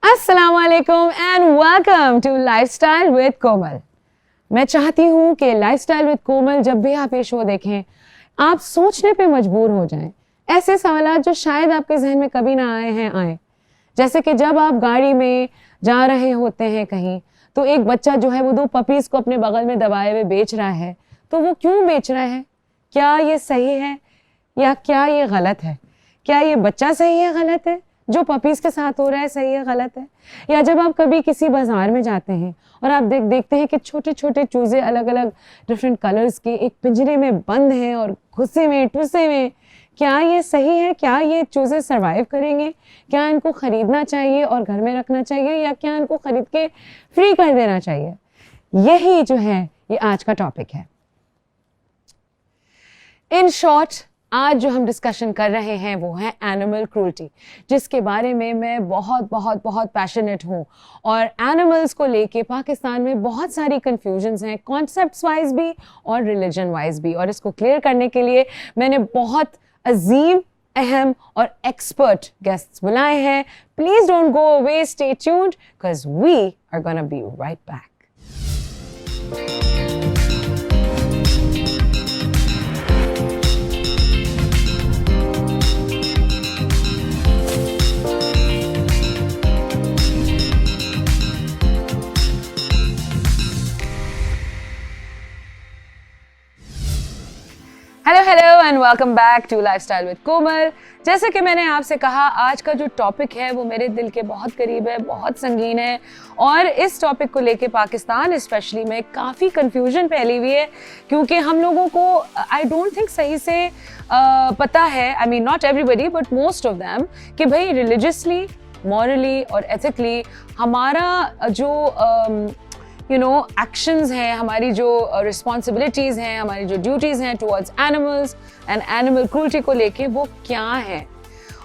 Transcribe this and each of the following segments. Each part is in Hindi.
अस्सलामुअलैकुम and welcome to lifestyle with Komal. मैं चाहती हूँ कि लाइफस्टाइल विद कोमल जब भी आप ये शो देखें आप सोचने पे मजबूर हो जाएं। ऐसे सवाल जो शायद आपके जहन में कभी ना आए हैं आए। जैसे कि जब आप गाड़ी में जा रहे होते हैं कहीं तो एक बच्चा जो है वो दो पपीज को अपने बगल में दबाए हुए बेच रहा है, तो वो क्यों बेच रहा है? क्या ये सही है या क्या ये गलत है? क्या ये बच्चा सही है गलत है? जो पपीज के साथ हो रहा है सही है गलत है? या जब आप कभी किसी बाजार में जाते हैं और आप देखते हैं कि छोटे छोटे चूजे अलग अलग डिफरेंट कलर्स के एक पिंजरे में बंद हैं और घुसे में ठुसे में, क्या ये सही है? क्या ये चूजे सरवाइव करेंगे? क्या इनको खरीदना चाहिए और घर में रखना चाहिए या क्या इनको खरीद के फ्री कर देना चाहिए? यही जो है ये आज का टॉपिक है। इन शॉर्ट आज जो हम डिस्कशन कर रहे हैं वो है एनिमल क्रूल्टी, जिसके बारे में मैं बहुत पैशनेट हूँ। और एनिमल्स को लेके पाकिस्तान में बहुत सारी कंफ्यूजन्स हैं, कॉन्सेप्ट्स वाइज भी और रिलीजन वाइज भी। और इसको क्लियर करने के लिए मैंने बहुत अजीम, अहम और एक्सपर्ट गेस्ट्स बुलाए हैं। Please don't go away, stay tuned because we are gonna be right back. Hello and welcome back to lifestyle with Komal. जैसे कि मैंने आपसे कहा, आज का जो टॉपिक है वो मेरे दिल के बहुत करीब है, बहुत संगीन है। और इस टॉपिक को लेके पाकिस्तान स्पेशली में काफ़ी कंफ्यूजन फैली हुई है, क्योंकि हम लोगों को आई डोंट थिंक सही से पता है, I mean not everybody but most of them, कि भाई रिलीजियसली, मॉरली और एथिकली हमारा जो एक्शंस हैं, हमारी जो रिस्पॉन्सिबिलिटीज़ हैं, हमारी जो ड्यूटीज़ हैं towards animals and animal cruelty को लेके वो क्या है।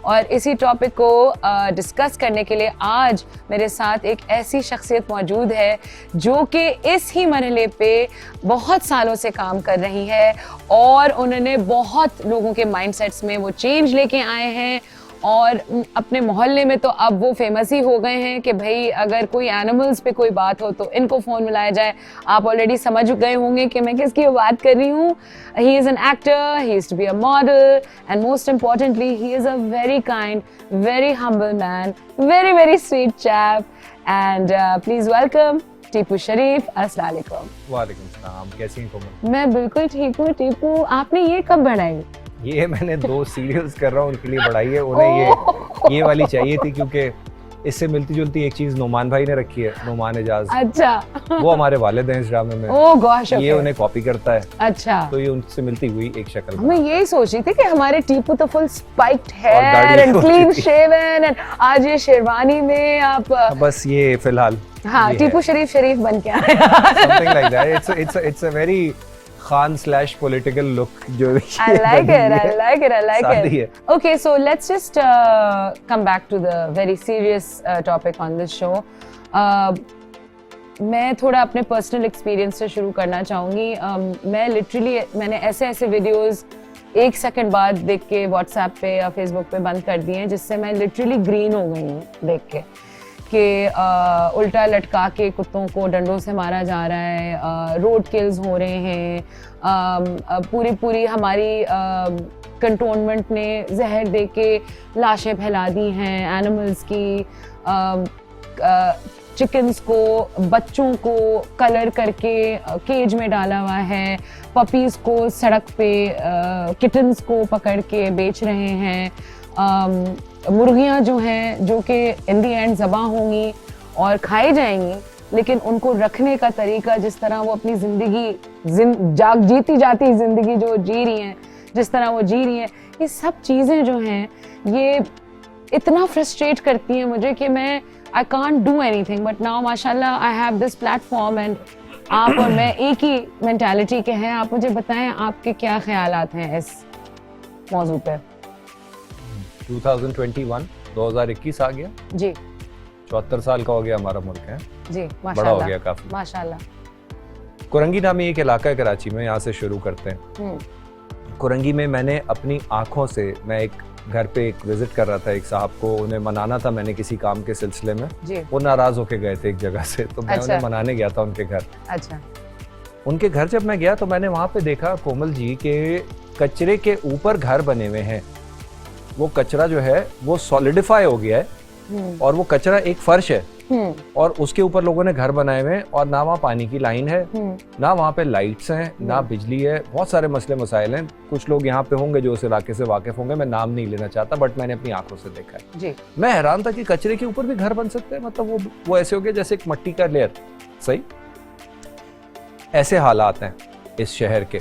और इसी टॉपिक को डिस्कस करने के लिए आज मेरे साथ एक ऐसी शख्सियत मौजूद है जो कि इस ही मरहले पे बहुत सालों से काम कर रही है और उन्होंने बहुत लोगों के माइंडसेट्स में वो चेंज लेके आए हैं। और अपने मोहल्ले में तो अब वो फेमस ही हो गए हैं कि भाई अगर कोई एनिमल्स पे कोई बात हो तो इनको फ़ोन मिलाया जाए। आप ऑलरेडी समझ गए होंगे कि मैं किसकी बात कर रही हूँ। He is an actor, he is to be a model and most importantly he is a very kind, very humble man, very sweet chap. And please welcome Tipu Sharif. अस्सलाम वालेकुम। वालेकुम सलाम। कैसी हैं कोमल? मैं बिल्कुल ठीक हूँ। टीपू, आपने ये कब बढ़ाई? ये मैंने 2 सीरियल्स कर रहा हूँ उनके लिए बढ़ाई है। उन्हें ये वाली चाहिए थी क्योंकि इससे मिलती जुलती एक चीज नोमान भाई ने रखी है, नोमान एजाज। अच्छा। वो हमारे वालिद हैं इस ड्रामे में। ओह गॉश, ये उन्हें कॉपी करता है। अच्छा। तो ये उनसे मिलती हुई एक शक्ल। मैं यही सोच रही थी कि हमारे टीपू तो full spiked hair and clean shaven and आज ये शेरवानी में आप बस ये फिलहाल हाँ टीपू शरीफ बन के आया। Something like that. It's a very Khan/political look जो I like it. Okay, so let's just come back to the very serious topic on this show. मैं थोड़ा अपने पर्सनल एक्सपीरियंस से शुरू करना चाहूँगी। मैं लिटरली मैंने ऐसे वीडियोस 1 सेकंड बाद देख के व्हाट्सएप पे या फेसबुक पे बंद कर दिए हैं, जिससे मैं लिटरली ग्रीन हो गई हूँ देख के कि उल्टा लटका के कुत्तों को डंडों से मारा जा रहा है, रोड किल्स हो रहे हैं, पूरी हमारी कंटोनमेंट ने जहर दे के लाशें फैला दी हैं एनिमल्स की, चिकन्स को, बच्चों को कलर करके केज में डाला हुआ है, पपीज़ को सड़क पे किटन्स को पकड़ के बेच रहे हैं, मुर्गियाँ जो हैं जो कि इन दी एंड ज़बा होंगी और खाई जाएंगी, लेकिन उनको रखने का तरीका, जिस तरह वो अपनी ज़िंदगी जीती जाती ज़िंदगी जो जी रही हैं, जिस तरह वो जी रही हैं, ये सब चीज़ें जो हैं ये इतना फ्रस्ट्रेट करती हैं मुझे कि मैं I can't do anything. But now माशाल्लाह I have this platform and आप और मैं एक ही मेंटालिटी के हैं। आप मुझे बताएं आपके क्या ख्यालात हैं इस मौजू पे। 2021 आ गया जी, 74 साल का हो गया हमारा मुल्क है जी, बड़ा हो गया काफी माशाल्लाह। कुरंगी नामी एक इलाका है कराची में, यहाँ से शुरू करते हैं। कुरंगी में मैंने अपनी आंखों से, मैं एक घर पे एक विजिट कर रहा था एक साहब को, उन्हें मनाना था मैंने किसी काम के सिलसिले में जी। वो नाराज होके गए थे एक जगह से, तो मैं उन्हें मनाने गया था उनके घर। अच्छा। उनके घर जब मैं गया तो मैंने वहां पे देखा कोमल जी के कचरे के ऊपर घर बने हुए हैं। वो कचरा जो है वो सॉलिडिफाई हो गया है और वो कचरा एक फर्श है और उसके ऊपर लोगों ने घर बनाए हुए हैं और ना वहाँ पानी की लाइन है, ना वहाँ पे लाइट्स हैं, ना बिजली है। बहुत सारे मसले मसाइल हैं। कुछ लोग यहाँ पे होंगे जो उस इलाके से वाकिफ होंगे, मैं नाम नहीं लेना चाहता, बट मैंने अपनी आंखों से देखा है जी। मैं हैरान था कि कचरे के ऊपर भी घर बन सकते हैं। मतलब वो ऐसे हो गया जैसे एक मट्टी का लेयर। सही, ऐसे हालात हैं इस शहर के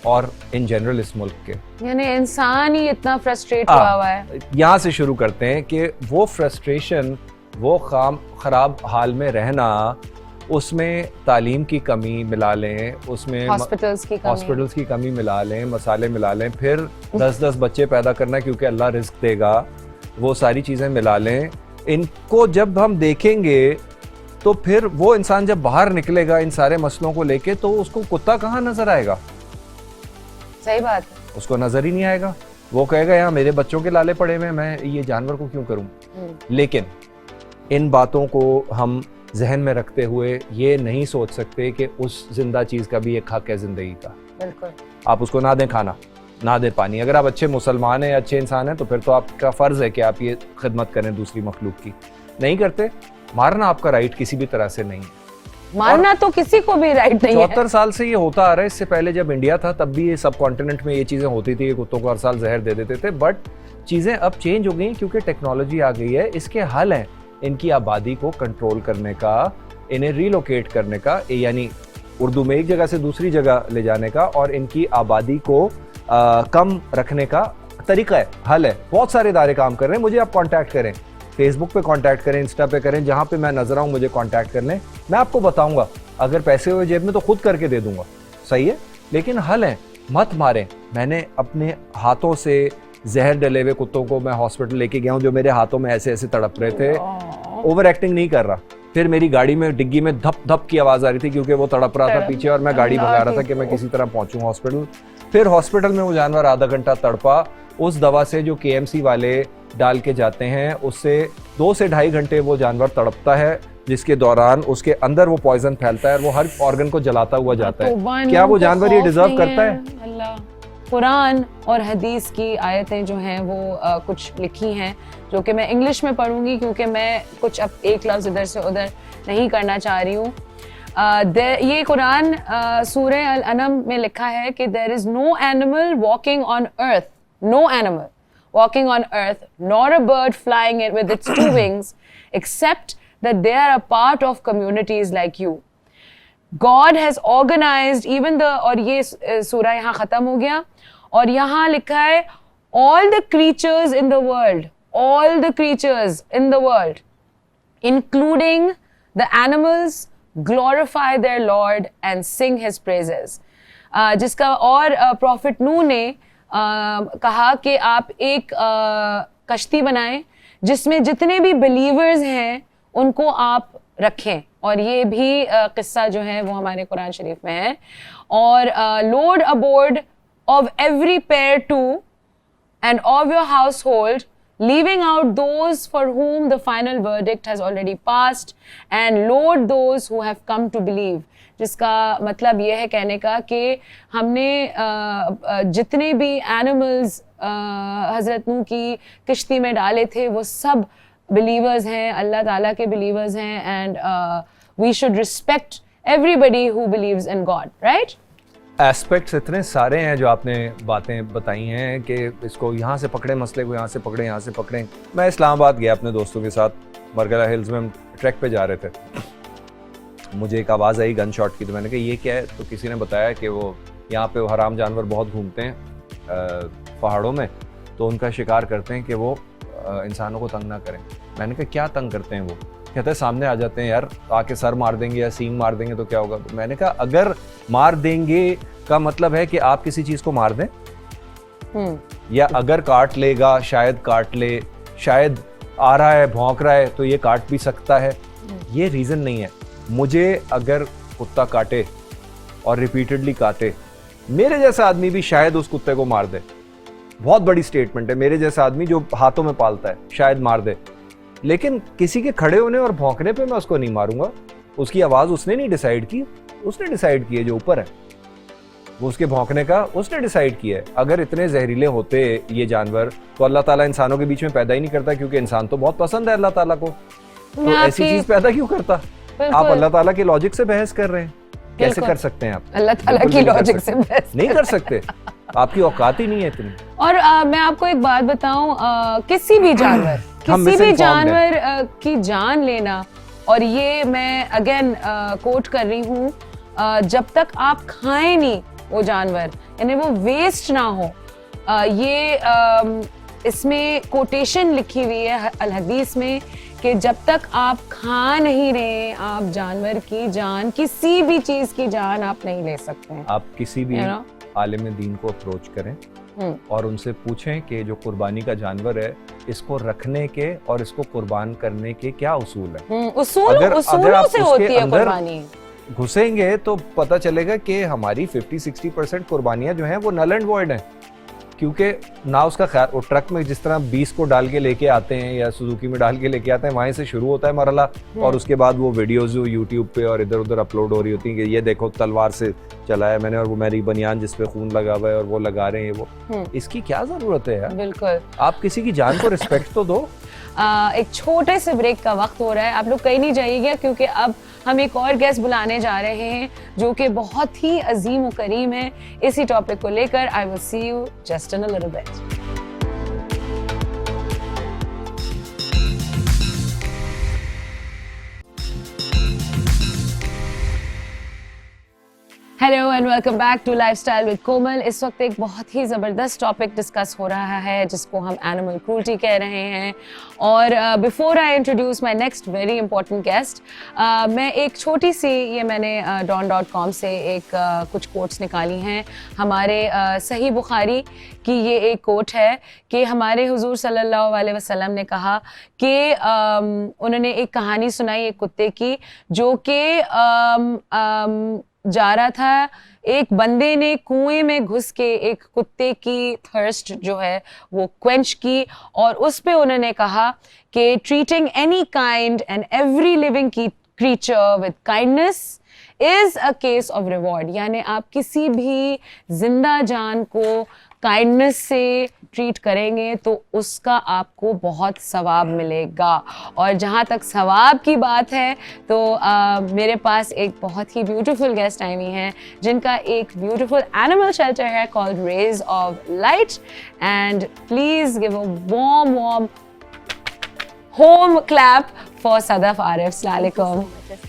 और इन जनरल इस मुल्क के। यानी इंसान ही इतना फ्रस्ट्रेट हुआ है। यहाँ से शुरू करते हैं कि वो फ्रस्ट्रेशन, वो खराब हाल में रहना, उसमें तालीम की कमी मिला लें, उसमें हॉस्पिटल्स की कमी मिला लें, मसाले मिला लें, फिर 10-10 बच्चे पैदा करना क्योंकि अल्लाह रिस्क देगा, वो सारी चीज़ें मिला लें। इनको जब हम देखेंगे तो फिर वो इंसान जब बाहर निकलेगा इन सारे मसलों को लेके, तो उसको कुत्ता कहाँ नजर आएगा? सही बात है, उसको नजर ही नहीं आएगा। वो कहेगा यहाँ मेरे बच्चों के लाले पड़े हुए, मैं ये जानवर को क्यों करूं? लेकिन इन बातों को हम जहन में रखते हुए ये नहीं सोच सकते कि उस जिंदा चीज का भी एक हक है जिंदगी का। बिल्कुल। आप उसको ना दें खाना, ना दें पानी। अगर आप अच्छे मुसलमान हैं, अच्छे इंसान हैं, तो फिर तो आपका फर्ज है कि आप ये खिदमत करें दूसरी मखलूक की। नहीं करते, मारना आपका राइट किसी भी तरह से नहीं है। मारना तो किसी को भी राइट नहीं है। 74 साल से ये होता आ रहा है। इससे पहले जब इंडिया था तब भी ये सब कॉन्टिनेंट में ये चीजें होती थी, कुत्तों को हर साल जहर दे देते थे। बट चीजें अब चेंज हो गई क्योंकि टेक्नोलॉजी आ गई है। इसके हल हैं इनकी आबादी को कंट्रोल करने का, इन्हें रिलोकेट करने का, यानी उर्दू में एक जगह से दूसरी जगह ले जाने का, और इनकी आबादी को कम रखने का तरीका है, हल है। बहुत सारे इदारे काम कर रहे हैं। मुझे आप कांटेक्ट करें, फेसबुक पे कांटेक्ट करें, इंस्टा पे करें, जहां पे मैं नजर आऊं मुझे कांटेक्ट कर लें। मैं आपको बताऊंगा, अगर पैसे हुए जेब में तो खुद करके दे दूंगा। सही है, लेकिन हल है, मत मारें। मैंने अपने हाथों से जहर डले हुए कुत्तों को मैं हॉस्पिटल लेके गया हूं, जो मेरे हाथों में ऐसे ऐसे तड़प रहे थे। ओवर एक्टिंग नहीं कर रहा। फिर मेरी गाड़ी में डिग्गी में धप धप की आवाज आ रही थी क्योंकि वो तड़प रहा था पीछे, और मैं गाड़ी भगा रहा था कि मैं किसी तरह पहुंचूं हॉस्पिटल। फिर हॉस्पिटल में वो जानवर आधा घंटा तड़पा। उस दवा से जो KMC वाले डाल के जाते हैं, उससे 2 से ढाई घंटे वो जानवर तड़पता है, जिसके दौरान उसके अंदर वो पॉइजन फैलता है और वो हर ऑर्गन को जलाता हुआ जाता है। क्या वो जानवर ये डिजर्व करता है? अल्लाह। कुरान और हदीस की आयतें जो हैं वो कुछ लिखी हैं, जो कि मैं इंग्लिश में पढ़ूंगी क्योंकि मैं कुछ अब एक लफ्ज़ इधर से उधर नहीं करना चाह रही हूँ। ये कुरान सूरह अल-अनम में लिखा है कि there is no animal walking on earth, no animal walking on earth, nor a bird flying it with its 2 wings, except that they are a part of communities like you. God has organized even the, और ये सूरा यहाँ ख़त्म हो गया, और यहाँ लिखा है all the creatures in the world, all the creatures in the world, including the animals, glorify their Lord and sing His praises. जिसका और प्रॉफिट नूह ने कहा कि आप एक कश्ती बनाएं जिसमें जितने भी बिलीवर्स हैं उनको आप रखें, और ये भी किस्सा जो है वो हमारे कुरान शरीफ में है। और load aboard of every pair two and of your household, leaving out those for whom the final verdict has already passed, and load those who have come to believe. जिसका मतलब ये है कहने का कि हमने जितने भी एनिमल्स हज़रत नूह की किश्ती में डाले थे वो सब बिलीवर्स हैं, अल्लाह ताला के बिलीवर्स हैं, and we should respect everybody who believes in God, right? Aspects इतने सारे हैं जो आपने बातें बताई हैं कि इसको यहाँ से पकड़े, मसले को यहाँ से पकड़े, यहाँ से पकड़ें। मैं इस्लामाबाद गया अपने दोस्तों के साथ, मरगला हिल्स में हम ट्रैक पे जा रहे थे। मुझे एक आवाज़ आई गन शॉट की, तो मैंने कहा ये क्या है? तो किसी ने बताया कि वो यहाँ पे वो हराम जानवर बहुत घूमते हैं पहाड़ों में, तो उनका शिकार करते हैं कि वो इंसानों को तंग ना करें। मैंने कहा क्या तंग करते हैं वो? कहते हैं सामने आ जाते हैं यार, आके सर मार देंगे या सींग मार देंगे तो क्या होगा? तो मैंने कहा अगर मार देंगे का मतलब है कि आप किसी चीज़ को मार दें, या अगर काट लेगा शायद काट ले, शायद आ रहा है भौंक रहा है तो ये काट भी सकता है, ये रीज़न नहीं है। मुझे अगर कुत्ता काटे और रिपीटेडली काटे, मेरे जैसा आदमी भी शायद उस कुत्ते को मार दे, बहुत बड़ी स्टेटमेंट है। मेरे जैसा आदमी जो हाथों में पालता है शायद मार दे, लेकिन किसी के खड़े होने और भौंकने पे मैं उसको नहीं मारूंगा। उसकी आवाज उसने नहीं डिसाइड की, उसने डिसाइड की है जो ऊपर है, वो उसके भौंकने का उसने डिसाइड किया है। अगर इतने जहरीले होते ये जानवर तो अल्लाह ताला इंसानों के बीच में पैदा ही नहीं करता, क्योंकि इंसान तो बहुत पसंद है अल्लाह ताला को, तो ऐसी चीज पैदा क्यों करता? आप अल्लाह ताला के लॉजिक से बहस कर रहे हैं, कैसे कर सकते हैं आप? अल्लाह ताला की लॉजिक से बहस नहीं कर सकते, आपकी औकात ही नहीं है इतनी। और मैं आपको एक बात बताऊं, किसी भी जानवर की जान लेना, और ये मैं अगेन कोट कर रही हूँ, जब तक आप खाएं नहीं वो जानवर, यानी वो वेस्ट ना हो, ये इसमें कोटेशन लिखी हुई है अल हदीस में कि जब तक आप खा नहीं रहे आप जानवर की जान, किसी भी चीज की जान आप नहीं ले सकते हैं। आप किसी भी आलिम दीन को अप्रोच करें और उनसे पूछें कि जो कुर्बानी का जानवर है इसको रखने के और इसको कुर्बान करने के क्या उसूल है। उसूलों से होती है कुर्बानी। घुसेंगे तो पता चलेगा कि हमारी 50-60% कुर्बानियां जो हैं वो नल एंड वॉइड हैं, क्योंकि ना उसका ख्याल, वो ट्रक में जिस तरह 20 को डाल के लेके आते हैं या सुजुकी में डाल के लेके आते हैं, वहीं से शुरू होता है मरला, और उसके बाद वो वीडियोस जो यूट्यूब पे और इधर उधर अपलोड हो रही होती हैं कि ये देखो तलवार से चलाया मैंने, और वो मेरी बनियान जिसपे खून लगा हुआ है और वो लगा रहे हैं वो। इसकी क्या जरूरत है यार? बिल्कुल, आप किसी की जान को रिस्पेक्ट तो दो। एक छोटे से ब्रेक का वक्त हो रहा है, आप लोग कहीं नहीं जाइएगा, क्योंकि अब हम एक और गेस्ट बुलाने जा रहे हैं जो कि बहुत ही अजीम व करीम है इसी टॉपिक को लेकर। I will see you just in a little bit. Hello and welcome back to lifestyle with Komal. इस वक्त एक बहुत ही ज़बरदस्त टॉपिक डिस्कस हो रहा है जिसको हम एनिमल क्रूल्टी कह रहे हैं। और before I introduce my next very important guest, मैं एक छोटी सी, ये मैंने don.com से एक कुछ कोट्स निकाली हैं। हमारे सही बुखारी की ये एक कोट है कि हमारे हुजूर सल्लल्लाहु अलैहि वसल्लम ने कहा कि उन्होंने एक कहानी सुनाई एक कुत्ते की, जो कि जा रहा था, एक बंदे ने कुएं में घुस के एक कुत्ते की थर्स्ट जो है वो क्वेंच की, और उस पे उन्होंने कहा कि treating any kind and every living creature with kindness is a case of reward. यानी आप किसी भी जिंदा जान को काइंडनेस से ट्रीट करेंगे तो उसका आपको बहुत सवाब मिलेगा। और जहाँ तक सवाब की बात है तो मेरे पास एक बहुत ही ब्यूटीफुल गेस्ट आई हुई हैं जिनका एक ब्यूटीफुल एनिमल शेल्टर है called rays of light, and please give a warm home clap for Sadaf Arif. अस्सलाम वालेकुम,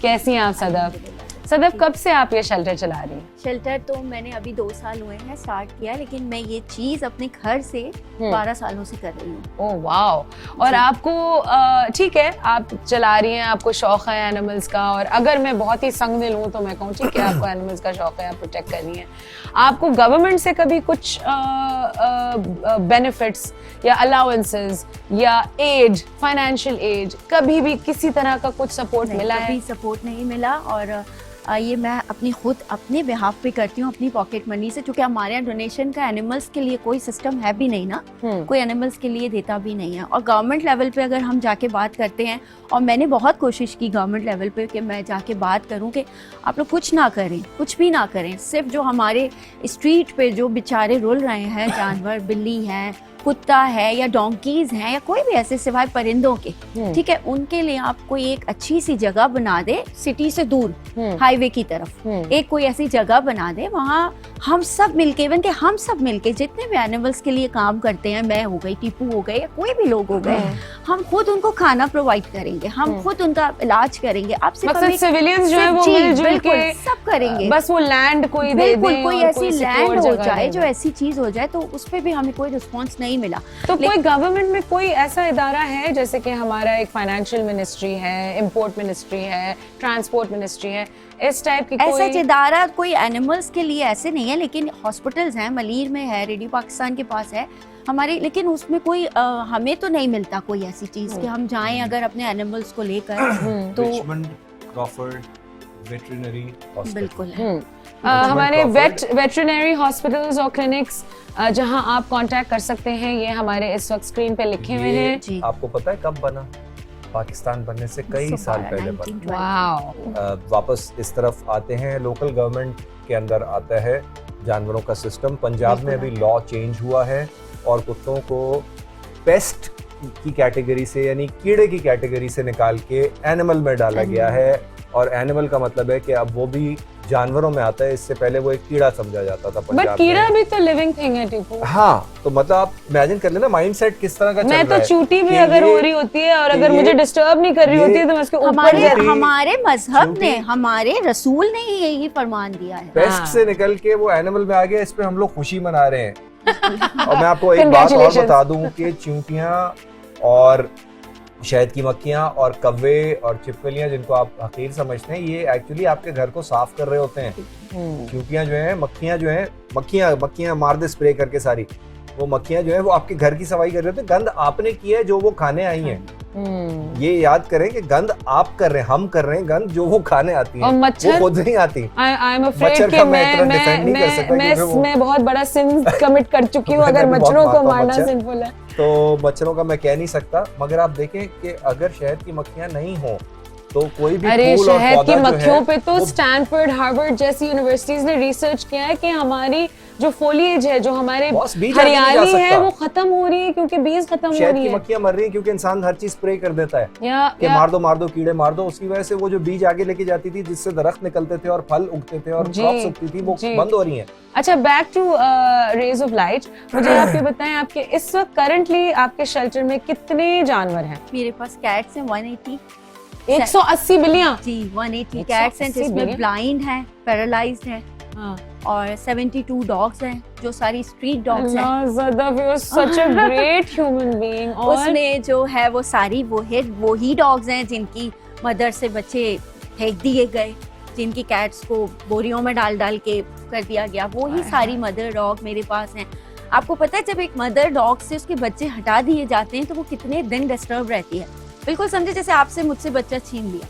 कैसी हैं आप सदफ? सदफ, कब से आप ये शेल्टर चला रही हैं? शेल्टर तो मैंने अभी 2 साल हुए हैं स्टार्ट किया, लेकिन मैं ये चीज़ अपने घर से 12 सालों से कर रही हूँ। Oh wow. और आपको ठीक है, आप चला रही हैं, आपको शौक है एनिमल्स का, और अगर मैं बहुत ही संग दिल हूँ तो मैं कहूँ ठीक है आपको एनिमल्स का शौक है, आप प्रोटेक्ट कर रही हैं। आपको गवर्नमेंट से कभी कुछ बेनिफिट्स या अलाउंसेस या एड, फाइनेंशियल एड, कभी भी किसी तरह का कुछ सपोर्ट मिला है? कभी सपोर्ट नहीं मिला, और ये मैं अपने बिहाफ पे करती हूँ, अपनी पॉकेट मनी से, क्योंकि हमारे यहाँ डोनेशन का एनिमल्स के लिए कोई सिस्टम है भी नहीं ना, कोई एनिमल्स के लिए देता भी नहीं है। और गवर्नमेंट लेवल पे अगर हम जाके बात करते हैं, और मैंने बहुत कोशिश की गवर्नमेंट लेवल पे कि मैं जाके बात करूं कि आप लोग कुछ ना करें, कुछ भी ना करें, सिर्फ जो हमारे स्ट्रीट पे जो बेचारे रुल रहे हैं जानवर, बिल्ली है, कुत्ता है या डोंकीज हैं या कोई भी ऐसे सिवाय परिंदों के, ठीक है, उनके लिए आप कोई एक अच्छी सी जगह बना दे, सिटी से दूर हाईवे की तरफ एक कोई ऐसी जगह बना दे, वहाँ हम सब मिलके, इवन के हम सब मिलके जितने भी एनिमल्स के लिए काम करते हैं, मैं हो गई, टीपू हो गए, या कोई भी लोग हो गए, हम खुद उनको खाना प्रोवाइड करेंगे, हम खुद उनका इलाज करेंगे। आपसे सिविलियंस जो है वो मिलजुल के सब करेंगे, बस वो लैंड कोई दे दे, कोई ऐसी लैंड हो जाए, जो ऐसी चीज हो जाए, तो उस पे भी हमें कोई रिस्पॉन्स नहीं मिला। तो कोई गवर्नमेंट में कोई ऐसा इदारा है, जैसे कि हमारा एक फाइनेंशियल मिनिस्ट्री है, इंपोर्ट मिनिस्ट्री है, ट्रांसपोर्ट मिनिस्ट्री है, इस टाइप की ऐसा इदारा कोई एनिमल्स के लिए ऐसे नहीं है, लेकिन हॉस्पिटल्स हैं, मलीर में है, रेडियो पाकिस्तान के पास है हमारे, लेकिन उसमें कोई हमें तो नहीं मिलता कोई ऐसी चीज कि हम जाएं अगर अपने एनिमल्स को लेकर। तो रिचमंड, क्रॉफर्ड, वेटरनरी हॉस्पिटल बिल्कुल है। हमारे Crawford। वेटरनरी हॉस्पिटल्स और क्लिनिक्स जहां आप कांटेक्ट कर सकते हैं, ये हमारे इस वक्त स्क्रीन पे लिखे हुए ये हैं। जी। आपको पता है कब बना? पाकिस्तान बनने से कई साल पहले बना। 1912। वाओ। वापस इस तरफ आते हैं, लोकल गवर्नमेंट के अंदर आता है जानवरों का सिस्टम। पंजाब में अभी लॉ चेंज हुआ है और कुत्तों को पेस्ट की कैटेगरी से यानी कीड़े की कैटेगरी से निकाल के एनिमल में डाला गया है। और एनिमल का मतलब है कि अब वो भी जानवरों में आता है, इससे पहले वो एक कीड़ा समझा जाता था पंजाब बट कीड़ा में। भी तो लिविंग थिंग है टीपू। हाँ, तो मतलब आप इमेजिन कर लेना माइंडसेट किस तरह का चल मैं रहा तो है चूटी भी कि अगर ये- हो रही होती है और कि अगर ये- मुझे डिस्टर्ब नहीं कर रही ये- होती है तो मैं उसके ऊपर हमारे जाती। हमारे मजहब ने, चूंकि- हमारे रसूल ने ही यही फरमान दिया है। पेस्ट हाँ। से निकल के वो एनिमल में आ गया, इस पे हम लोग खुशी मना रहे हैं। और मैं आपको एक बात और Congratulations. बता दूं कि चींटियां और शहद की मक्खियां और कव्वे और छिपकलियां, जिनको आप हकीर समझते हैं, ये एक्चुअली आपके घर को साफ कर रहे होते हैं। चींटियां जो हैं, मक्खियां जो हैं, मक्खियां मार दे स्प्रे करके सारी, वो मक्खियां जो हैं वो आपके घर की सफाई कर रहे होते हैं। गंद आपने किया है जो वो खाने आई हैं। ये याद करें कि गंद आप कर रहे हैं, हम कर रहे हैं गंद जो वो खाने आती और हैं, मच्छर- वो खुद नहीं आती। आई एम मच्छर अफ्रेड कि का मैं इतना defend नहीं कर सकता क्योंकि वो- मैं बहुत बड़ा सिन कमिट कर चुकी हूँ मैंने अगर भी बहुत मच्छरों को मारता हूँ मारना मच्छर। सिंपल है। तो मच्छरों का मैं कह नहीं सकता, मगर आप देखें कि अगर शहद की मक्खियां नहीं हो तो कोई भी अरे फूल और शहद पौधा की जो मक्खियों है, पे तो वो स्टैनफोर्ड, हार्वर्ड जैसी यूनिवर्सिटीज ने रिसर्च किया है कि हमारी जो फोलिएज है, जो हमारे बॉस, बीज आगे नहीं जा हरियाली है, सकता। वो खत्म हो रही है क्योंकि बीज खत्म हो शहद रही की है। मक्खियां मर रही हैं क्योंकि इंसान हर चीज स्प्रे कर देता है कि या मार दो कीड़े मार दो। उसकी वजह से वो जो बीज आगे लेके जाती थी, जिससे दरख्त निकलते थे और फल उगते थे और जी, क्रॉप्स उगती थी, वो जी। बंद हो रही हैं। अच्छा, back to rays of light. मुझे आप ये बताएं, आपके इस वक्त करंटली आपके शेल्टर में कितने जानवर हैं? मेरे पास कैट्स हैं 180 180 बिलियन। जी 180 180 कैट्स हैं, जिसमें बिलियन? ब्लाइंड हैं, पैरालाइज्ड हैं, हाँ। और 72 डॉग्स हैं जो सारी स्ट्रीट डॉग्स हैं। Sadav, you're such a great human being। और उसमें जो है वो सारी वो ही डॉग्स हैं जिनकी मदर से बच्चे फेंक दिए गए, जिनकी कैट्स को बोरियों में डाल डाल के कर दिया गया, वो ही सारी मदर डॉग मेरे पास हैं। आपको पता है जब एक मदर डॉग से उसके बच्चे हटा दिए जाते हैं तो वो कितने दिन डिस्टर्ब रहती है। बिल्कुल समझे जैसे आपसे मुझसे बच्चा छीन लिया,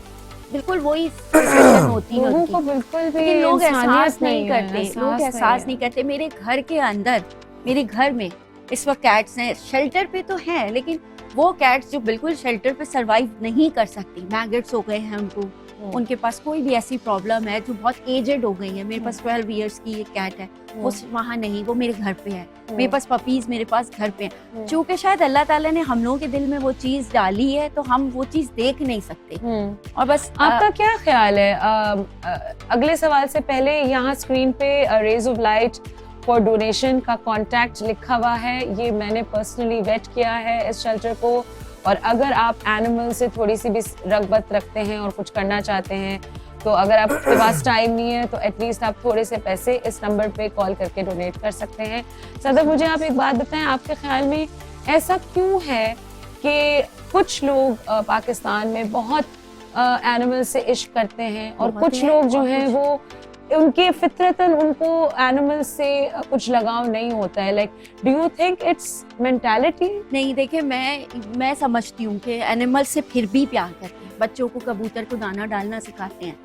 बिल्कुल वही सिचुएशन होती है लोगों उनकी। को बिल्कुल भी लेकिन लोग एहसास इंसानियत नहीं करते, लोग एहसास नहीं करते। मेरे घर के अंदर, मेरे घर में इस वक्त कैट्स हैं, शेल्टर पे तो हैं, लेकिन वो कैट्स जो बिल्कुल शेल्टर पे सरवाइव नहीं कर सकती, मैगट्स हो गए हैं उनको, उनके पास कोई भी ऐसी प्रॉब्लम है जो बहुत एजेड हो गई है। मेरे पास 12 इयर्स की एक कैट है, वो वहाँ नहीं, वो मेरे घर पे है। मेरे पास पपीज मेरे पास घर पे हैं। चूंकि शायद अल्लाह ताला ने हम लोगों के दिल में वो चीज डाली है तो हम वो चीज देख नहीं सकते। और बस आपका क्या ख्याल है? अगले सवाल से पहले यहाँ स्क्रीन पे rays of light for donation का कॉन्टैक्ट लिखा हुआ है। ये मैंने पर्सनली वेट किया है इस शेल्टर को, और अगर आप एनिमल से थोड़ी सी भी रगबत रखते हैं और कुछ करना चाहते हैं, तो अगर आपके पास टाइम नहीं है तो एटलीस्ट आप थोड़े से पैसे इस नंबर पे कॉल करके डोनेट कर सकते हैं। सदर, मुझे आप एक बात बताएं, आपके ख्याल में ऐसा क्यों है कि कुछ लोग पाकिस्तान में बहुत एनिमल से इश्क करते हैं और कुछ लोग जो हैं वो उनके फितरतन उनको एनिमल से कुछ लगाव नहीं होता है? Like do you think it's mentality? नहीं, देखिए मैं समझती हूँ कि एनिमल से फिर भी प्यार करते हैं। बच्चों को कबूतर को दाना डालना सिखाते हैं,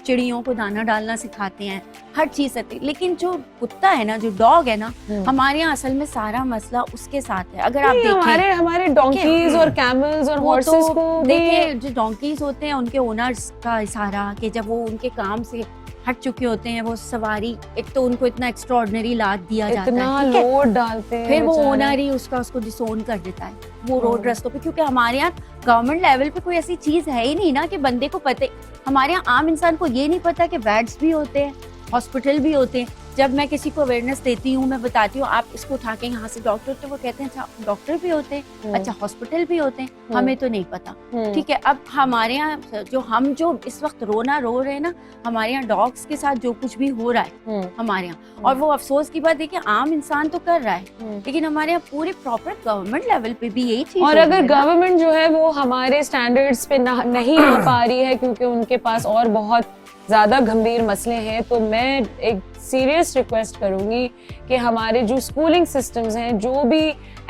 चिड़ियों को दाना डालना सिखाते हैं, हर चीज करते। लेकिन जो कुत्ता है ना, जो डॉग है ना, हमारे यहाँ असल में सारा मसला उसके साथ है। अगर आप देखें हमारे डोंकीज और कैमल्स और वो हॉर्सेस तो को देखिए, जो डोंकीज होते हैं उनके ओनर्स का इशारा कि जब वो उनके काम से हट चुके होते हैं, वो सवारी, एक तो उनको इतना एक्स्ट्राऑर्डिनरी लाद दिया जाता इतना है, ठीक है? लोड डालते हैं, फिर वो बेचारे। ओनर ही उसको डिसोन कर देता है वो रोड रास्तों पे, क्योंकि हमारे यहाँ गवर्नमेंट लेवल पे कोई ऐसी चीज है ही नहीं ना कि बंदे को पता। हमारे यहाँ आम इंसान को ये नहीं पता कि वेड्स भी होते हैं, हॉस्पिटल भी होते हैं। जब मैं किसी को अवेयरनेस देती हूँ, मैं बताती हूँ आप इसको उठा के यहाँ से डॉक्टर, तो वो कहते हैं अच्छा डॉक्टर भी होते हैं, अच्छा हॉस्पिटल भी होते हैं, हमें तो नहीं पता। ठीक है, अब हमारे यहाँ जो इस वक्त रोना रो रहे हैं ना, हमारे यहाँ डॉग्स के साथ जो कुछ भी हो रहा है हमारे यहाँ, और वो अफसोस की बात देखिए आम इंसान तो कर रहा है, लेकिन हमारे यहाँ पूरे प्रॉपर गवर्नमेंट लेवल पे भी यही चीज। और अगर गवर्नमेंट जो है वो हमारे स्टैंडर्ड्स पे नहीं आ पा रही है क्योंकि उनके पास और बहुत ज़्यादा गंभीर मसले हैं, तो मैं एक सीरियस रिक्वेस्ट करूंगी कि हमारे जो स्कूलिंग सिस्टम्स हैं, जो भी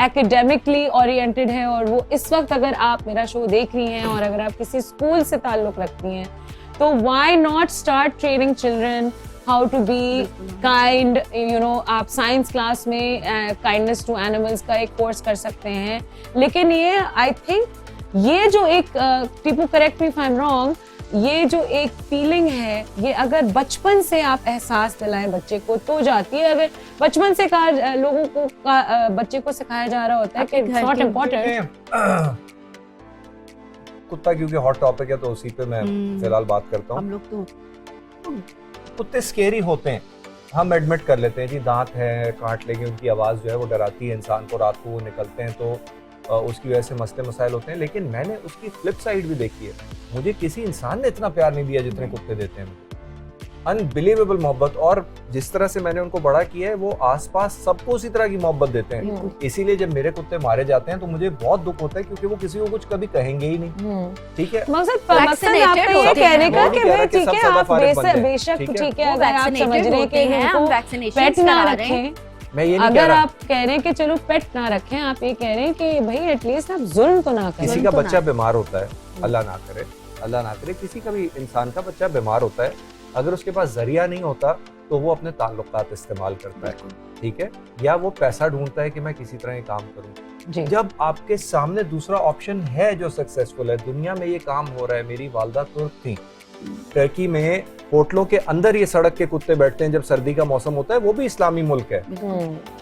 एकेडमिकली ओरिएंटेड है, और वो इस वक्त अगर आप मेरा शो देख रही हैं और अगर आप किसी स्कूल से ताल्लुक़ रखती हैं, तो why not start training children how to be kind, you know, आप साइंस क्लास में काइंडनेस टू एनिमल्स का एक कोर्स कर सकते हैं। लेकिन ये आई थिंक ये जो एक Tipu correct me if I am wrong, ये जो एक फीलिंग है, ये अगर बचपन से आप एहसास दिलाएं बच्चे को तो जाती है। अगर बचपन से लोगों को बच्चे को सिखाया जा रहा होता है कि इट्स नॉट इम्पोर्टेंट। कुत्ता क्योंकि हॉट टॉपिक है तो उसी पे मैं फिलहाल बात करता हूँ। हम लोग तो कुत्ते स्केरी होते हैं, हम एडमिट कर लेते हैं जी, दांत है, काट लेंगे, उनकी आवाज़ जो है वो डराती है इंसान को, रात को वो निकलते हैं तो उसकी वजह से मसले मसाइल होते हैं। लेकिन मैंने उसकी फ्लिप साइड भी देखी है, मुझे किसी इंसान ने इतना प्यार नहीं दिया जितने कुत्ते देते हैं, अनबिलीवेबल मोहब्बत। और जिस तरह से मैंने उनको बड़ा किया है वो आसपास सबको उसी तरह की मोहब्बत देते हैं। इसीलिए जब मेरे कुत्ते मारे जाते हैं तो मुझे बहुत दुख होता है क्योंकि वो किसी को कुछ कभी कहेंगे ही नहीं। ठीक है, मकसद आपका ये कहने का कि भाई ठीक है आप बेशक ठीक है, अगर आप समझ रहे हैं कि इनको पेट ना रखें, मैं ये नहीं अगर आप कह रहे हैं कि चलो पेट ना रखें, आप ये कह रहे हैं कि भाई एटलीस्ट आप जुल्म तो ना करें। किसी का बच्चा बीमार होता है, अल्लाह ना करे, अल्लाह ना करे, किसी का भी इंसान का बच्चा बीमार होता है, अगर उसके पास जरिया नहीं होता तो वो अपने ताल्लुकात इस्तेमाल करता है, ठीक है, या वो पैसा ढूंढता है कि मैं किसी तरह ये काम करूं। जब आपके सामने दूसरा ऑप्शन है जो सक्सेसफुल है, दुनिया में ये काम हो रहा है। मेरी वालदा तुर्क थी, टर्की में होटलों के अंदर ये सड़क के कुत्ते बैठते हैं जब सर्दी का मौसम होता है, वो भी इस्लामी मुल्क है,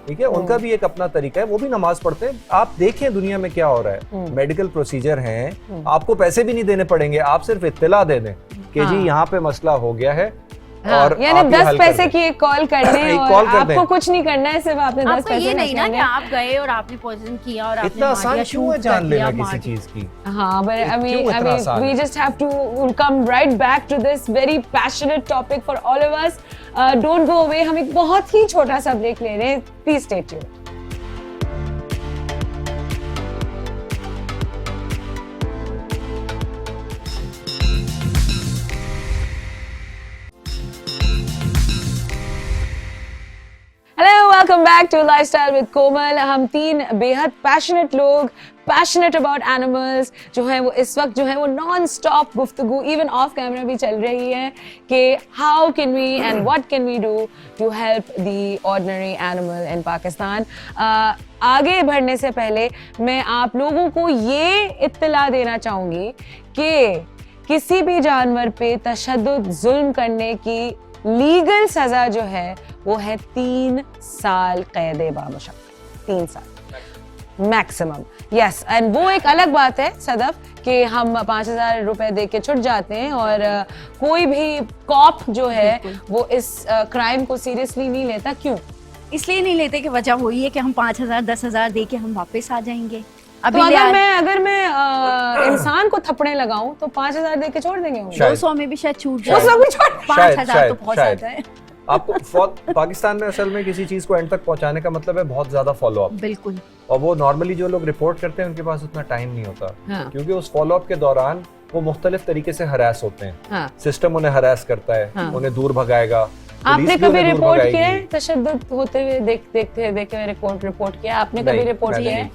ठीक है, उनका भी एक अपना तरीका है, वो भी नमाज पढ़ते हैं। आप देखें दुनिया में क्या हो रहा है, मेडिकल प्रोसीजर हैं, आपको पैसे भी नहीं देने पड़ेंगे, आप सिर्फ इत्तला दे दें कि जी यहाँ पे मसला हो गया है। हाँ, और यानी 10 पैसे की एक कॉल कर लें और आपको कुछ नहीं करना है, सिर्फ आपने 10 पैसे ये नहीं ना कि आप गए और आपने पोजीशन किया और इतना आसान क्यों है जान लेना किसी चीज की। हाँ, but I mean we just have to come right back to this very passionate topic for all of us. Don't go away, हम एक बहुत ही छोटा सा ब्रेक ले रहे हैं, please stay tuned. Hello, welcome back to lifestyle with Komal. हम तीन बेहद पैशनेट लोग, पैशनेट अबाउट एनिमल्स जो है वो इस वक्त जो है वो नॉन स्टॉप गुफ्तगू इवन ऑफ कैमरा भी चल रही है कि how can we and what can we do to help the ordinary animal in Pakistan. आगे बढ़ने से पहले मैं आप लोगों को ये इत्तला देना चाहूँगी कि किसी भी जानवर पे तशद्दुद जुल्म करने की लीगल सजा जो है वो है 3 साल कैद बामुशक्कत, 3 साल मैक्सिमम। यस, एंड वो एक अलग बात है सदफ कि हम 5,000 रुपए दे के छुट जाते हैं और कोई भी कॉप जो है वो इस क्राइम को सीरियसली नहीं लेता। क्यों? इसलिए नहीं लेते कि वजह वही है कि हम 5,000 10,000 दे के हम वापस आ जाएंगे। तो अगर मैं इंसान को थप्पड़े लगाऊं तो 5,000 दे के छोड़ देंगे, 200 में भी शायद छूट जाए, 200 भी छोड़, 5,000 तो बहुत ज्यादा है। आपको पाकिस्तान में असल में किसी चीज को एंड तक पहुंचाने का मतलब है बहुत ज्यादा फॉलो अप। बिल्कुल। और वो नॉर्मली जो लोग रिपोर्ट करते हैं उनके पास उतना टाइम नहीं होता। हाँ। क्योंकि उस फॉलो अप के दौरान वो मुख्तलिफ तरीके से हरास होते हैं। हाँ। सिस्टम उन्हें हरास करता है। हाँ। उन्हें दूर भगाएगा। आपने कभी रिपोर्ट किया है तशद्दुद होते हुए? देखे हुए रिपोर्ट किया आपने? कभी रिपोर्ट किया है?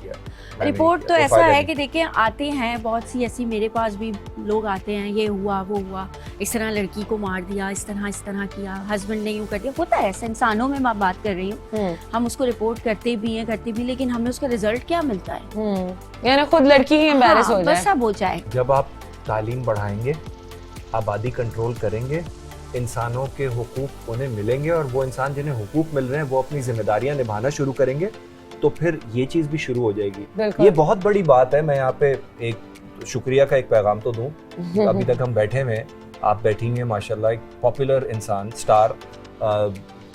रिपोर्ट तो ऐसा है कि देखिए आते हैं बहुत सी ऐसी, मेरे पास भी लोग आते हैं, ये हुआ वो हुआ, इस तरह लड़की को मार दिया, इस तरह किया, हस्बैंड ने यूँ कर दिया। होता है ऐसा, इंसानों में मैं बात कर रही हूँ। हम उसको रिपोर्ट करते भी, लेकिन हमें उसका रिजल्ट क्या मिलता है? यानी खुद लड़की ही एम्बैरेस हो जाए, बस सब हो जाए। जब आप तालीम बढ़ाएंगे, आबादी कंट्रोल करेंगे, इंसानों के हुकूक उन्हें मिलेंगे और वो इंसान जिन्हें हुकूक मिल रहे हैं वो अपनी जिम्मेदारियां निभाना शुरू करेंगे, तो फिर ये चीज भी शुरू हो जाएगी। ये बहुत बड़ी बात है। मैं यहाँ पे एक शुक्रिया का एक पैगाम तो दूं। अभी तक हम बैठे हुए, आप बैठी हैं माशाल्लाह, एक पॉपुलर इंसान, स्टार,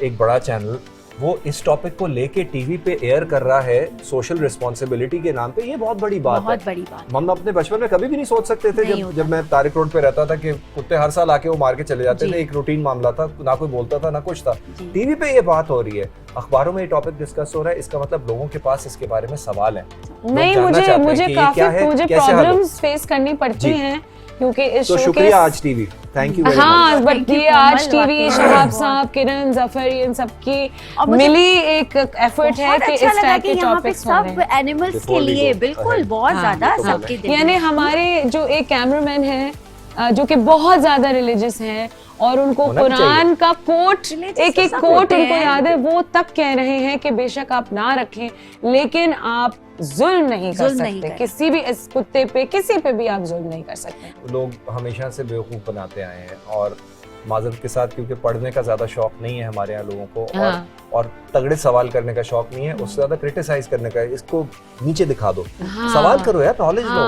एक बड़ा चैनल, वो इस टॉपिक को लेके टीवी पे एयर कर रहा है सोशल रिस्पॉन्सिबिलिटी के नाम पे। ये बहुत बड़ी बात है। बहुत बड़ी बात। हम अपने बचपन में कभी भी नहीं सोच सकते थे जब मैं तारिक रोड पे रहता था कि कुत्ते हर साल आके वो मार के चले जाते थे। एक रूटीन मामला था, ना कोई बोलता था ना कुछ था। टीवी पे ये बात हो रही है, अखबारों में ये टॉपिक डिस्कस हो रहा है, इसका मतलब लोगों के पास इसके बारे में सवाल है। नहीं, मुझे काफी प्रॉब्लम्स फेस करनी पड़ती हैं क्योंकि इस शो के आज टीवी, थैंक यू। हाँ, बट ये आज टीवी, शहाब साहब, किरण जफर, इन सबकी मिली एक एफर्ट है कि इस टाइप के टॉपिक्स हो रहे हैं सब एनिमल्स के लिए। बिल्कुल, बहुत ज्यादा सबके दिल में। यानी हमारे जो एक कैमरामैन है जो कि बहुत ज्यादा रिलीजियस हैं और उनको होना भी कुरान का कोट Religious एक एक सब कोट होते उनको हैं। याद है, वो तब कह रहे हैं कि बेशक आप ना रखें लेकिन आप जुल्म नहीं कर जुल्म नहीं सकते, करें। किसी भी इस कुत्ते पे किसी पे भी आप जुल्म नहीं कर सकते। लोग हमेशा से बेवकूफ़ बनाते आए हैं और माजरत के साथ, क्योंकि पढ़ने का ज़्यादा शौक नहीं है हमारे यहाँ लोगों को, हाँ। और तगड़े सवाल करने का शौक नहीं है, उससे ज़्यादा क्रिटिसाइज करने का है। इसको नीचे दिखा दो, हाँ। सवाल करो यार, नॉलेज हाँ। लो।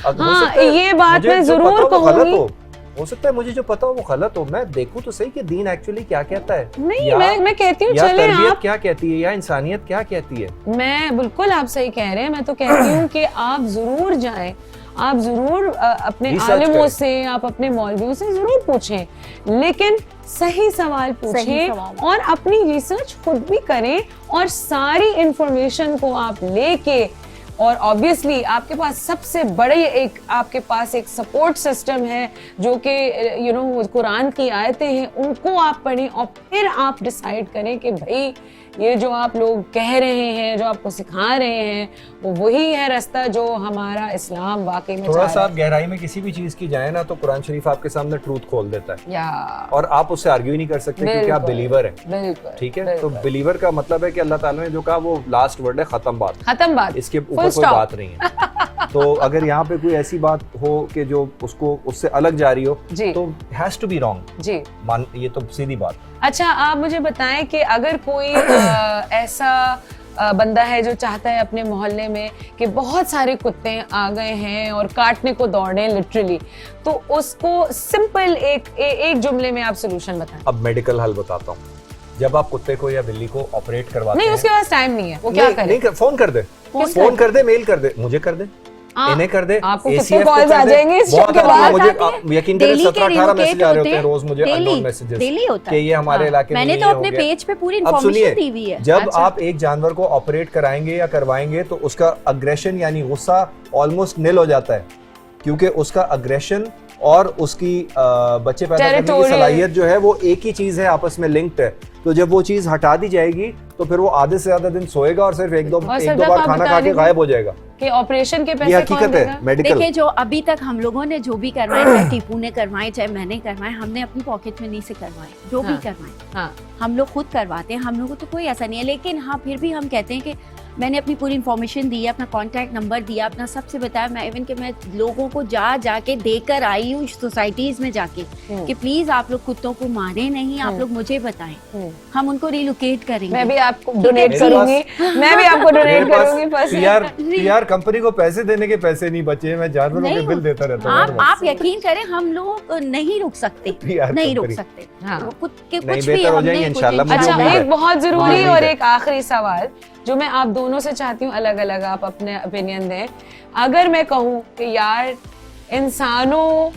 अब हो हाँ, सकता है ये बात मुझे मैं जो जरूर पता हो वो गलत कहूंगी। हो सकता है मुझे जो पता हो वो गलत हो, मैं देखूं तो सही कि दीन एक्चुअली क्या कहता है, नहीं, या- मैं कहती हूँ या चले तरबियत आप, क्या कहती है, या इंसानियत क्या कहती है। मैं बिल्कुल आप सही कह रहे हैं, मैं तो कहती हूँ कि आप जरूर जाएं, आप जरूर अपने Research आलिमों करें। से, आप अपने मौलवियों से जरूर पूछें, लेकिन सही सवाल पूछें सवाल। और अपनी रिसर्च खुद भी करें और सारी इंफॉर्मेशन को आप लेके, और ऑब्वियसली आपके पास सबसे बड़े एक आपके पास एक सपोर्ट सिस्टम है जो कि कुरान की आयतें हैं, उनको आप पढ़ें और फिर आप डिसाइड करें कि भाई ये जो आप लोग कह रहे हैं, जो आपको सिखा रहे हैं, वो वही है रास्ता जो हमारा इस्लाम वाकई में थोड़ा चाह सा रहा आप गहराई में किसी भी चीज की जाए ना तो कुरान शरीफ आपके सामने ट्रूथ खोल देता है, है। या और आप उससे आर्ग्यू ही नहीं कर सकते क्योंकि आप बिल्कुल, बिलीवर हैं। बिल्कुल, ठीक है, तो बिल्कुल। बिलीवर का मतलब है कि अल्लाह ताला ने जो कहा वो लास्ट वर्ड है, खत्म बात, खत्म बात, इसके ऊपर Full कोई stop। बात नहीं है। तो अगर यहाँ पे कोई ऐसी बात हो कि जो उसको उससे अलग जा रही हो जी। तो हैज टू बी रॉन्ग, जी। मान, ये तो सीधी बात। अच्छा, आप मुझे बताएं कि अगर कोई ऐसा बंदा है जो चाहता है अपने मोहल्ले में कि बहुत सारे कुत्ते आ गए हैं और काटने को दौड़े लिटरली, तो उसको सिंपल एक जुमले में आप सोल्यूशन बताएं। अब मेडिकल हल बताता हूँ। जब आप कुत्ते को या बिल्ली को ऑपरेट करवाते नहीं, हैं, उसके पास टाइम नहीं है, वो क्या नहीं, करे? नहीं कर, फोन कर दे, फोन कर दे, मेल कर दे, मुझे कर दे, इन्हें कर दे, आपको ACF कितने को कॉल्स कर आ दे। जाएंगे इस शो बहुत के आती है बाद? मुझे, आती है। आप यकीन करें डेली के 17-18 मैसेज relocate आ रहे होते होते हैं रोज मुझे, डेली अननोन मैसेजेस डेली होता कि है। ये हमारे हाँ, इलाके में मैंने ये तो हो अपने गया। पेज पे पूरी अब सुनिए, इन्फॉर्मेशन दी हुई है। जब अच्छा। आप एक जानवर को ऑपरेट कराएंगे या करवाएंगे तो उसका अग्रेशन यानी गुस्सा ऑलमोस्ट निल हो जाता है, क्योंकि उसका अग्रेशन और उसकी बच्चे पैदा करने की Territorial। सलाहियत जो है वो एक ही चीज है, आपस में लिंक्ड है। तो जब वो चीज हटा दी जाएगी तो फिर वो आधे से ज्यादा दिन सोएगा और सिर्फ एक दो बार खाना खा के गायब हो जाएगा। कि ऑपरेशन के ये पैसे कौन हकीकत देगा? है मेडिकल। देखिए, जो अभी तक हम लोगों ने जो भी करवाए, चाहे टीपू ने करवाए चाहे मैंने करवाए, हमने अपनी पॉकेट मनी से करवाए, जो भी हाँ। करवाए हाँ, हम लोग खुद करवाते हैं, हम लोगों को तो कोई ऐसा नहीं है। लेकिन हाँ, फिर भी हम कहते हैं कि मैंने अपनी पूरी इन्फॉर्मेशन दी है, अपना कॉन्टैक्ट नंबर दिया, अपना सबसे बताया। मैं इवन कि मैं लोगों को जाके देकर आई हूँ सोसाइटीज में जाके कि प्लीज आप लोग कुत्तों को मारे नहीं, आप लोग मुझे बताएं, हम उनको रिलोकेट करेंगे। मैं भी आपको डोनेट मेरे करूंगी, मैं भी आपको डोनेट मेरे पास करूंगी। बस पीआर कंपनी को पैसे देने के पैसे नहीं बचे, मैं जानवरों के नहीं, बिल देता रहता हूँ। आप यकीन करें, हम लोग नहीं रुक सकते, PR नहीं रुक कंपनी। सकते। हाँ। वो कुछ नहीं, भी बेहतर हो हमने जाएंगे कुछ इंशाल्लाह, मुझे अच्छा, उम्मीद है। एक बहुत जरूरी उम्मीद और है। एक आखिरी सवाल जो मैं आप दोनों से चाहती हूँ, अलग अलग आप अपने ओपिनियन दें। अगर मैं कहूँ कि यार इंसानों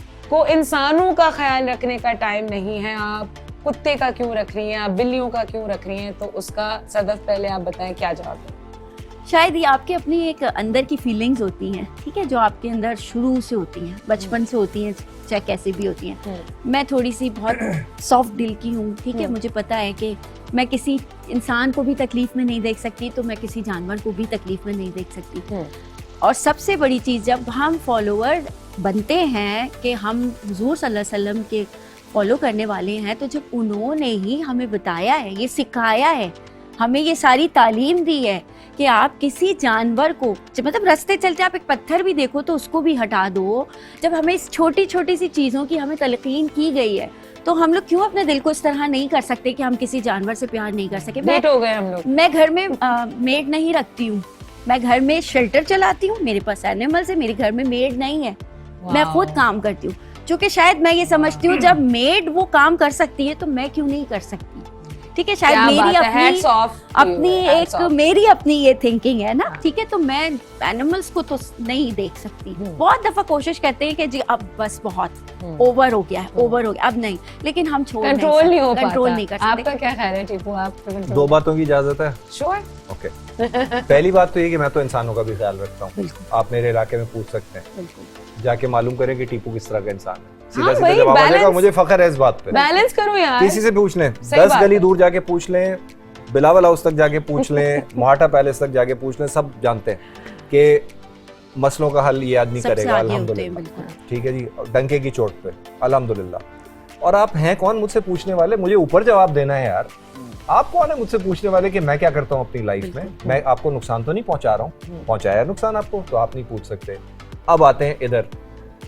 का ख्याल रखने का टाइम नहीं है, आप कुत्ते का क्यों रख रही हैं, आप बिल्लियों का क्यों रख रही हैं, तो उसका सदफ पहले आप बताएं क्या जवाब है? शायद ये आपके अपनी एक अंदर की फीलिंग्स होती हैं, ठीक है, जो आपके अंदर शुरू से होती हैं, बचपन से होती हैं, चाहे कैसे भी होती हैं। मैं थोड़ी सी बहुत सॉफ्ट दिल की हूँ, ठीक है, मुझे पता है कि मैं किसी इंसान को भी तकलीफ में नहीं देख सकती, तो मैं किसी जानवर को भी तकलीफ में नहीं देख सकती। और सबसे बड़ी चीज़, जब हम फॉलोअर बनते हैं कि हम हुजूर सल्लल्लाहु अलैहि वसल्लम के फॉलो करने वाले हैं, तो जब उन्होंने ही हमें बताया है, ये सिखाया है, हमें ये सारी तालीम दी है कि आप किसी जानवर को, मतलब रास्ते चलते आप एक पत्थर भी देखो तो उसको भी हटा दो। जब हमें इस छोटी छोटी सी चीज़ों की हमें तलकीन की गई है, तो हम लोग क्यों अपने दिल को इस तरह नहीं कर सकते कि हम किसी जानवर से प्यार नहीं कर सके। लेट हो गए हम लोग। मैं घर में मेड नहीं रखती हूँ, मैं घर में शेल्टर चलाती हूँ, मेरे पास एनिमल्स है, मेरे घर में मेड नहीं है, मैं खुद काम करती हूँ। क्योंकि शायद मैं ये समझती हूँ जब मेड वो काम कर सकती है तो मैं क्यों नहीं कर सकती। ठीक है, शायद मेरी अपनी ये थिंकिंग है ना, ठीक है, तो मैं एनिमल्स को तो नहीं देख सकती। बहुत दफा कोशिश करते हैं कि जी अब बस बहुत ओवर हो गया है, ओवर हो गया, अब नहीं, लेकिन हम कंट्रोल नहीं हो पाता। कंट्रोल नहीं कर सकते। आपका क्या ख्याल है टीपू, आप दो बातों की इजाजत है? श्योर। ओके, पहली बात तो ये कि मैं तो इंसानों का भी ख्याल रखता हूँ। आप मेरे इलाके में पूछ सकते हैं, जाके मालूम करें कि टीपू किस तरह का इंसान है, सीधा सीधा जवाब आ जाएगा। मुझे फख्र है इस बात पे। बैलेंस करो यार, किसी से पूछ लें, 10 गली दूर जाके पूछ लें, बिलावल हाउस तक जाके पूछ लें, मोहाटा पैलेस तक जाके पूछ लें, सब जानते हैं कि मसलों का हल ये आदमी करेगा अल्हम्दुलिल्लाह। ठीक है जी, डंके की चोट पे। अल्हम्दुलिल्लाह। और आप हैं कौन मुझसे पूछने वाले, मुझे ऊपर जवाब देना है यार। आप कौन है मुझसे पूछने वाले कि मैं क्या करता हूँ अपनी लाइफ में? मैं आपको नुकसान तो नहीं पहुंचा रहा हूँ, पहुंचाया नुकसान आपको तो आप नहीं पूछ सकते। अब आते हैं इधर,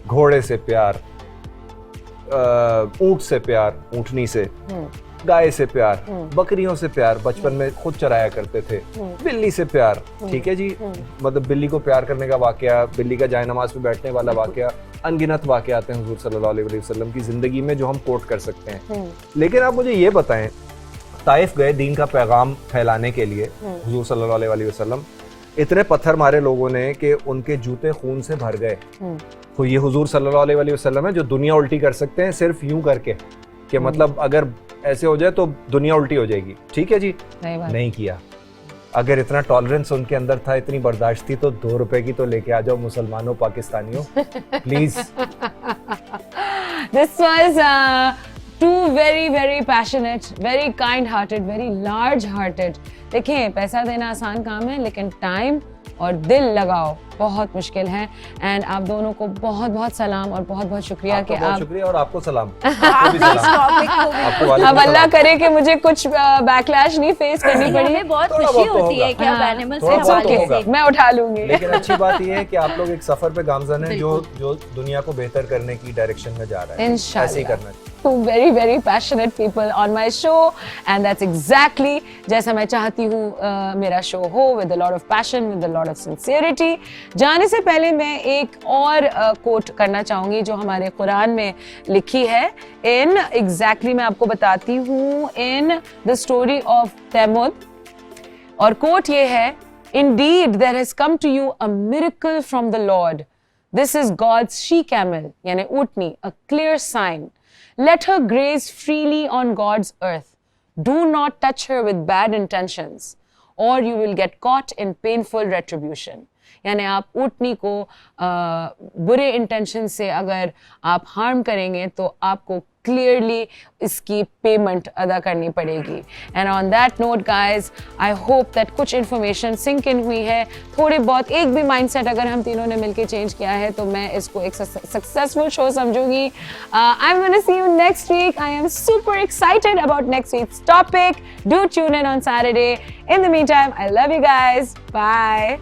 घोड़े से प्यार, ऊंट से प्यार, ऊंटनी से, गाय से प्यार, बकरियों से प्यार, बचपन में खुद चराया करते थे, बिल्ली से प्यार, ठीक है जी, मतलब बिल्ली को प्यार करने का वाकया, बिल्ली का जाए नमाज पे बैठने वाला वाकया, अनगिनत वाकये आते हैं हुजूर सल्लल्लाहु अलैहि वसल्लम की जिंदगी में जो हम कोट कर सकते हैं। लेकिन आप मुझे ये बताएं, ताइफ गए दीन का पैगाम फैलाने के लिए हुजूर सल्लल्लाहु अलैहि वसल्लम, इतने पत्थर मारे लोगों ने कि उनके जूते खून से भर गए। तो ये हुजूर सल्लल्लाहु अलैहि वसल्लम है जो दुनिया उल्टी कर सकते हैं सिर्फ यूं करके कि मतलब अगर ऐसे हो जाए तो दुनिया उल्टी हो जाएगी, ठीक है जी, नहीं किया। अगर इतना टॉलरेंस उनके अंदर था, इतनी बर्दाश्त थी, तो 2 रुपए की तो लेके आ जाओ मुसलमानों, पाकिस्तानियों, please. This was two very passionate, very kind-hearted, very large-hearted. देखिए, पैसा देना आसान काम है, लेकिन टाइम और दिल लगाओ बहुत मुश्किल है। एंड आप दोनों को बहुत बहुत सलाम और बहुत बहुत शुक्रिया कि आप, शुक्रिया और आपको सलाम। अब अल्लाह करे कि मुझे कुछ बैकलैश नहीं फेस करनी पड़ी। हमें बहुत खुशी होती है कि आप एनिमल से थोड़ा बहुत हवाले होगा। से मैं उठा लूंगी। लेकिन अच्छी बात यह है कि आप लोग एक सफर पे गामजन हैं जो दुनिया को बेहतर करने की डायरेक्शन में जा रहा है। इंशाल्लाह। ऐसे ही करना है। Two very passionate people on my show, and that's exactly जैसा मैं चाहती हूँ मेरा शो हो, with a lot of passion, with a lot of sincerity। जाने से पहले मैं एक और कोट करना चाहूँगी जो हमारे कुरान में लिखी है। मैं आपको बताती हूँ in the story of Thamud, और कोट ये है, Indeed there has come to you a miracle from the Lord. This is God's she-camel, यानी ऊँटनी, a clear sign. Let her graze freely on God's earth. Do not touch her with bad intentions, or you will get caught in painful retribution. यानी आप ऊँटनी को बुरे इंटेंशन से अगर आप हार्म करेंगे तो आपको क्लियरली इसकी पेमेंट अदा करनी पड़ेगी। And on that note guys, I hope that कुछ इन्फॉर्मेशन सिंक इन हुई है, थोड़ी बहुत, एक भी माइंडसेट अगर हम तीनों ने मिलकर चेंज किया है तो मैं इसको एक सक्सेसफुल शो समझूंगी। I am gonna see you next week. I am super excited about next week's topic. Do tune in on Saturday. In the meantime, I love you guys. Bye.